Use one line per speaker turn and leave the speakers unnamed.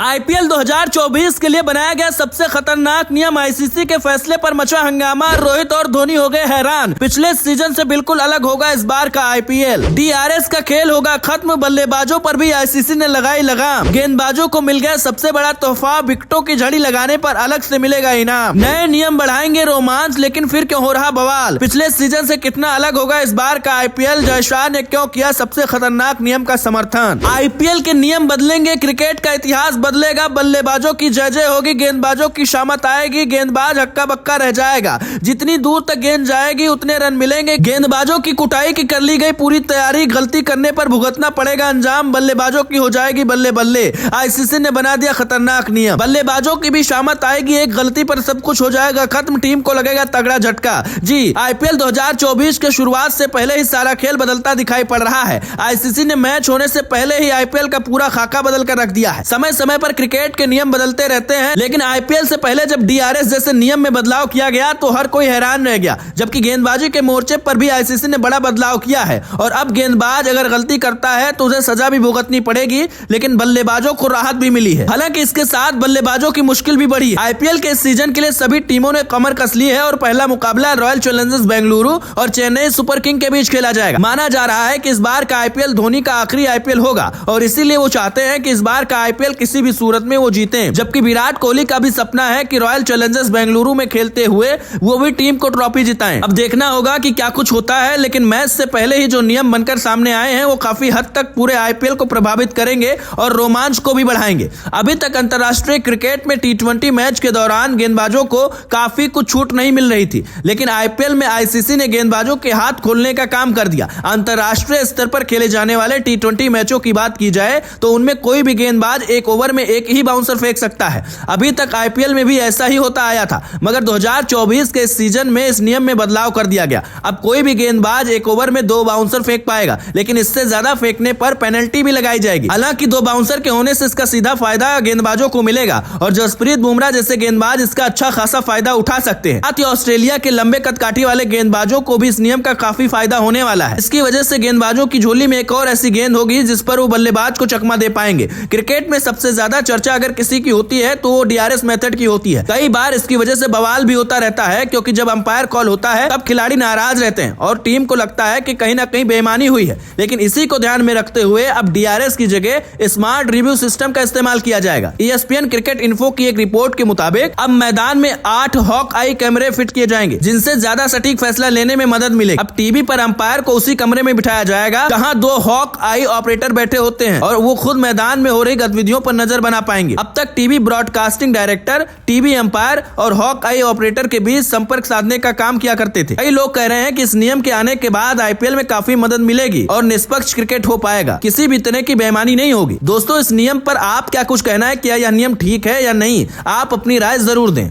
IPL 2024 के लिए बनाया गया सबसे खतरनाक नियम, आईसीसी के फैसले पर मचा हंगामा, रोहित और धोनी हो गए हैरान। पिछले सीजन से बिल्कुल अलग होगा इस बार का आईपीएल, डीआरएस का खेल होगा खत्म, बल्लेबाजों पर भी आईसीसी ने लगाई लगाम, गेंदबाजों को मिल गया सबसे बड़ा तोहफा, विकेटों की झड़ी लगाने पर अलग से मिलेगा इनाम, नए नियम बढ़ाएंगे रोमांच, लेकिन फिर क्यों हो रहा बवाल, पिछले सीजन से कितना अलग होगा इस बार का आईपीएल, जयशाह ने क्यों किया सबसे खतरनाक नियम का समर्थन, आईपीएल के नियम बदलेंगे, क्रिकेट का इतिहास बदलेगा, बल्लेबाजों की जय जय होगी, गेंदबाजों की शामत आएगी, गेंदबाज हक्का बक्का रह जाएगा, जितनी दूर तक गेंद जाएगी उतने रन मिलेंगे, गेंदबाजों की कुटाई की कर ली गई पूरी तैयारी, गलती करने पर भुगतना पड़ेगा अंजाम, बल्लेबाजों की हो जाएगी बल्ले बल्ले, आईसीसी ने बना दिया खतरनाक नियम, बल्लेबाजों की भी शामत आएगी, एक गलती पर सब कुछ हो जाएगा खत्म, टीम को लगेगा तगड़ा झटका। जी, आईपीएल 2024 के शुरुआत से पहले ही सारा खेल बदलता दिखाई पड़ रहा है, आईसीसी ने मैच होने से पहले ही आईपीएल का पूरा खाका बदल कर रख दिया है। समय समय पर क्रिकेट के नियम बदलते रहते हैं, लेकिन आईपीएल से पहले जब डीआरएस जैसे नियम में बदलाव किया गया तो हर कोई हैरान रह गया, जबकि गेंदबाजी के मोर्चे पर भी आईसीसी ने बड़ा बदलाव किया है और अब गेंदबाज अगर गलती करता है तो उसे सजा भी भुगतनी पड़ेगी, लेकिन बल्लेबाजों को राहत भी मिली है। हालांकि इसके साथ बल्लेबाजों की मुश्किल भी बढ़ी है। आईपीएल के इस सीजन के लिए सभी टीमों ने कमर कस ली है और पहला मुकाबला रॉयल चैलेंजर्स बेंगलुरु और चेन्नई सुपर किंग के बीच खेला जाएगा। माना जा रहा है कि इस बार का आईपीएल धोनी का आखिरी आईपीएल होगा और इसीलिए वो चाहते हैं कि इस बार का आईपीएल किसी भी सूरत में वो जीते, जबकि विराट कोहली का भी सपना है कि रॉयल चैलेंजर्स बेंगलुरु में खेलते हुए वो भी टीम को ट्रॉफी जिताएं। अब देखना होगा कि क्या कुछ होता है, लेकिन मैच से पहले ही जो नियम बनकर सामने आए हैं वो काफी हद तक पूरे आईपीएल को प्रभावित करेंगे और रोमांच को भी बढ़ाएंगे। अभी तक अंतर्राष्ट्रीय क्रिकेट में टी20 मैच के दौरान गेंदबाजों को काफी कुछ छूट नहीं मिल रही थी, लेकिन आईपीएल में आईसीसी ने गेंदबाजों के हाथ खोलने का काम कर दिया। अंतर्राष्ट्रीय स्तर पर खेले जाने वाले टी20 मैचों की बात की जाए तो उनमें कोई भी गेंदबाज एक ओवर में एक ही बाउंसर फेंक सकता है। अभी तक आईपीएल में भी ऐसा ही होता आया था, मगर 2024 के सीजन में इस नियम में बदलाव कर दिया गया। अब कोई भी गेंदबाज एक ओवर में 2 बाउंसर फेंक पाएगा, लेकिन इससे ज्यादा फेंकने पर पेनल्टी भी लगाई जाएगी। हालांकि 2 बाउंसर के होने से इसका सीधा फायदा गेंदबाजों को मिलेगा और जसप्रीत बुमराह जैसे गेंदबाज इसका अच्छा खासा फायदा उठा सकते हैं। साथ ही ऑस्ट्रेलिया के लंबे कदकाठी वाले गेंदबाजों को भी इस नियम का काफी फायदा होने वाला है। इसकी वजह से गेंदबाजों की झोली में एक और ऐसी गेंद होगी जिस पर वो बल्लेबाज को चकमा दे पाएंगे। क्रिकेट में सबसे ज्यादा चर्चा अगर किसी की होती है तो वो डीआरएस मेथड की होती है। कई बार इसकी वजह से बवाल भी होता रहता है, क्योंकि जब अंपायर कॉल होता है तब खिलाड़ी नाराज रहते हैं और टीम को लगता है कि कहीं ना कहीं बेईमानी हुई है, लेकिन इसी को ध्यान में रखते हुए अब डीआरएस की जगह स्मार्ट रिव्यू सिस्टम का इस्तेमाल किया जाएगा। ESPN क्रिकेट इन्फो की एक रिपोर्ट के मुताबिक अब मैदान में 8 हॉक आई कैमरे फिट किए जाएंगे, जिनसे ज्यादा सटीक फैसला लेने में मदद मिलेगी। अब टीवी पर अंपायर को उसी कमरे में बिठाया जाएगा जहां 2 हॉक आई ऑपरेटर बैठे होते हैं और वो खुद मैदान में हो रही गतिविधियों पर नजर बना पाएंगे। अब तक TV broadcasting director, TV umpire और हॉक आई ऑपरेटर के बीच संपर्क साधने का काम किया करते थे। कई लोग कह रहे हैं कि इस नियम के आने के बाद आईपीएल में काफी मदद मिलेगी और निष्पक्ष क्रिकेट हो पाएगा, किसी भी तरह की बेईमानी नहीं होगी। दोस्तों, इस नियम पर आप क्या कुछ कहना है, क्या यह नियम ठीक है या नहीं? आप अपनी राय जरूर दें।